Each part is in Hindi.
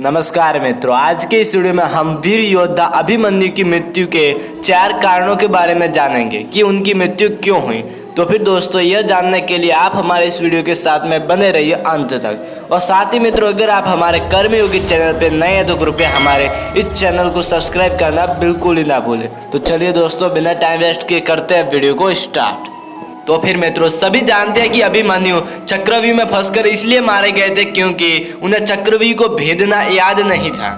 नमस्कार मित्रों, आज के इस वीडियो में हम वीर योद्धा अभिमन्यु की मृत्यु के 4 कारणों के बारे में जानेंगे कि उनकी मृत्यु क्यों हुई। तो फिर दोस्तों, यह जानने के लिए आप हमारे इस वीडियो के साथ में बने रहिए अंत तक। और साथ ही मित्रों, अगर आप हमारे कर्मयोगी चैनल पर नए हैं तो कृपया हमारे इस चैनल को सब्सक्राइब करना बिल्कुल ही ना भूलें। तो चलिए दोस्तों, बिना टाइम वेस्ट किए करते हैं वीडियो को स्टार्ट। तो फिर मित्रों, सभी जानते हैं कि अभिमन्यु चक्रव्यूह में फंसकर इसलिए मारे गए थे क्योंकि उन्हें चक्रव्यूह को भेदना याद नहीं था।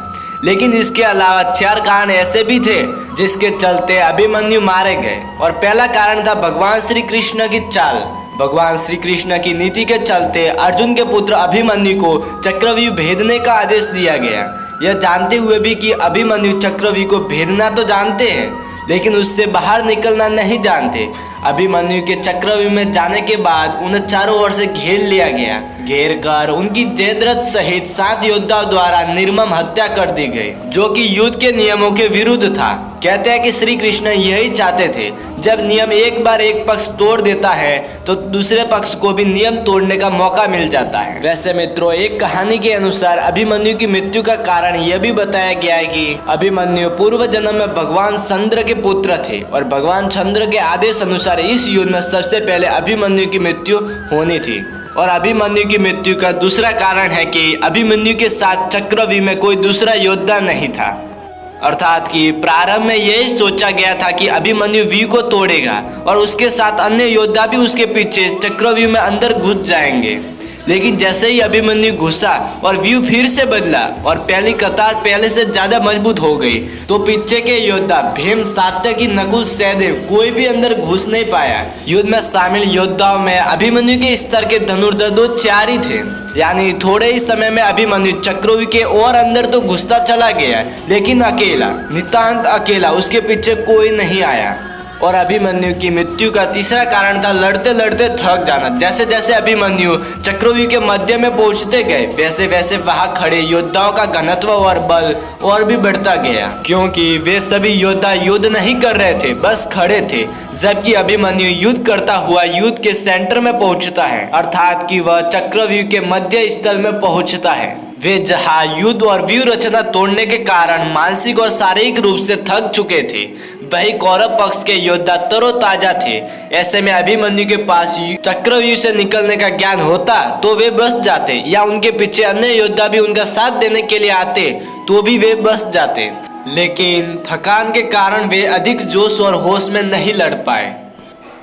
लेकिन इसके अलावा 4 कारण ऐसे भी थे जिसके चलते अभिमन्यु मारे गए। और पहला कारण था भगवान श्री कृष्ण की चाल। भगवान श्री कृष्ण की नीति के चलते अर्जुन के पुत्र अभिमन्यु को चक्रव्यूह भेदने का आदेश दिया गया। यह जानते हुए भी कि अभिमन्यु चक्रव्यूह को भेदना तो जानते हैं, लेकिन उससे बाहर निकलना नहीं जानते। अभिमन्यु के चक्रव्यूह में जाने के बाद उन्हें चारों ओर से घेर लिया गया। घेर कर उनकी जयद्रथ सहित 7 योद्धाओं द्वारा निर्मम हत्या कर दी गई, जो कि युद्ध के नियमों के विरुद्ध था। कहते हैं कि श्री कृष्ण यही चाहते थे, जब नियम एक बार एक पक्ष तोड़ देता है तो दूसरे पक्ष को भी नियम तोड़ने का मौका मिल जाता है। वैसे मित्रों, एक कहानी के अनुसार अभिमन्यु की मृत्यु का कारण यह भी बताया गया है कि अभिमन्यु पूर्व जन्म में भगवान चंद्र के पुत्र थे और भगवान चंद्र के आदेश अनुसार इस युद्ध में सबसे पहले अभिमन्यु की मृत्यु होनी थी। और अभिमन्यु की मृत्यु का दूसरा कारण है कि अभिमन्यु के साथ चक्रव्यूह में कोई दूसरा योद्धा नहीं था। अर्थात कि प्रारंभ में यही सोचा गया था कि अभिमन्यु व्यूह को तोड़ेगा और उसके साथ अन्य योद्धा भी उसके पीछे चक्रव्यूह में अंदर घुस जाएंगे। लेकिन जैसे ही अभिमन्यु घुसा और व्यूह फिर से बदला और पहली कतार पहले से ज्यादा मजबूत हो गई, तो पीछे के योद्धा भीम, सात्यकी, नकुल, सहदेव कोई भी अंदर घुस नहीं पाया। युद्ध में शामिल योद्धाओं में अभिमन्यु के स्तर के धनुर्धर 4 ही थे। यानी थोड़े ही समय में अभिमन्यु चक्रव्यूह के और अंदर तो घुसता चला गया, लेकिन अकेला, नितांत अकेला, उसके पीछे कोई नहीं आया। और अभिमन्यु की मृत्यु का तीसरा कारण था लड़ते लड़ते थक जाना। जैसे जैसे अभिमन्यु चक्रव्यूह के मध्य में पहुंचते गए, वैसे वैसे वहां खड़े योद्धाओं का घनत्व और बल और भी बढ़ता गया, क्योंकि वे सभी योद्धा युद्ध नहीं कर रहे थे, बस खड़े थे। जबकि अभिमन्यु युद्ध करता हुआ युद्ध के सेंटर में पहुंचता है, अर्थात कि वह चक्रव्यूह के मध्य स्थल में पहुंचता है। वे जहां युद्ध और व्यूह रचना तोड़ने के कारण मानसिक और शारीरिक रूप से थक चुके थे, वही कौरव पक्ष के योद्धा तरोताजा थे। ऐसे में अभिमन्यु के पास चक्रव्यूह से निकलने का ज्ञान होता तो वे बच जाते, या उनके पीछे अन्य योद्धा भी उनका साथ देने के लिए आते तो भी वे बच जाते। लेकिन थकान के कारण वे अधिक जोश और होश में नहीं लड़ पाए।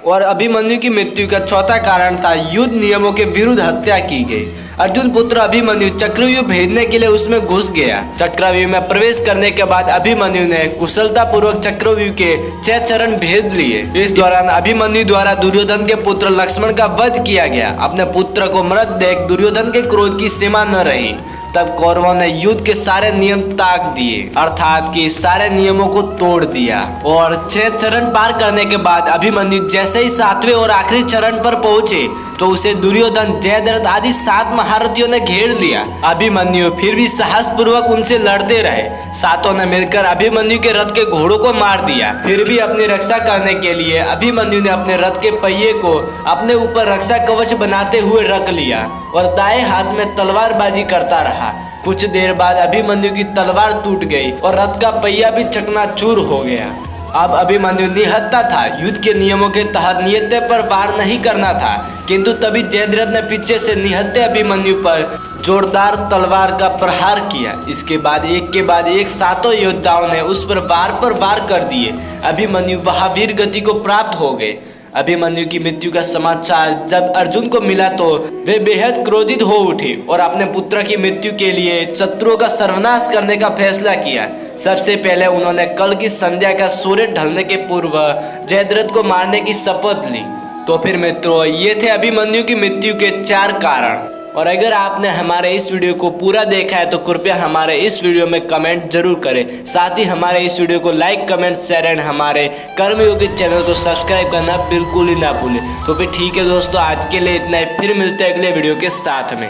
और अभिमन्यु की मृत्यु का चौथा कारण था युद्ध नियमों के विरुद्ध हत्या की गई। अर्जुन पुत्र अभिमन्यु चक्रव्यूह भेदने के लिए उसमें घुस गया। चक्रव्यूह में प्रवेश करने के बाद अभिमन्यु ने कुशलता पूर्वक चक्रव्यूह के 6 चरण भेद लिए। इस दौरान अभिमन्यु द्वारा दुर्योधन के पुत्र लक्ष्मण का वध किया गया। अपने पुत्र को मृत देख दुर्योधन के क्रोध की सीमा न रही। तब कौरवों ने युद्ध के सारे नियम त्याग दिए, अर्थात कि सारे नियमों को तोड़ दिया। और 6 चरण पार करने के बाद अभिमन्यु जैसे ही 7वें और आखिरी चरण पर पहुंचे तो उसे दुर्योधन, जयद्रथ आदि 7 महारथियों ने घेर लिया। अभिमन्यु फिर भी साहस पूर्वक उनसे लड़ते रहे। 7 ने मिलकर अभिमन्यु के रथ के घोड़ों को मार दिया। फिर भी अपनी रक्षा करने के लिए अभिमन्यु ने अपने रथ के पहिए को अपने ऊपर रक्षा कवच बनाते हुए रख लिया और दाएं हाथ में तलवारबाजी करता रहा। कुछ देर बाद अभिमन्यु की तलवार टूट गई और रथ का पहिया भी चकनाचूर हो गया। अब अभिमन्यु निहत्था था। युद्ध के नियमों के तहत निहत्थे पर वार नहीं करना था, किंतु तभी जयद्रथ ने पीछे से निहत्थे अभिमन्यु पर जोरदार तलवार का प्रहार किया। इसके बाद एक के बाद एक 7 योद्धाओं ने उस पर वार कर दिए। अभिमन्यु वहां वीर गति को प्राप्त हो गए। अभिमन्यु की मृत्यु का समाचार जब अर्जुन को मिला तो वे बेहद क्रोधित हो उठे और अपने पुत्र की मृत्यु के लिए शत्रुओं का सर्वनाश करने का फैसला किया। सबसे पहले उन्होंने कल की संध्या का सूर्य ढलने के पूर्व जयद्रथ को मारने की शपथ ली। तो फिर मित्रों, ये थे अभिमन्यु की मृत्यु के 4 कारण। और अगर आपने हमारे इस वीडियो को पूरा देखा है तो कृपया हमारे इस वीडियो में कमेंट जरूर करें। साथ ही हमारे इस वीडियो को लाइक, कमेंट, शेयर एंड हमारे कर्मयोगी चैनल को सब्सक्राइब करना बिल्कुल ही ना भूलें। तो फिर ठीक है दोस्तों, आज के लिए इतना ही। फिर मिलते हैं अगले वीडियो के साथ में।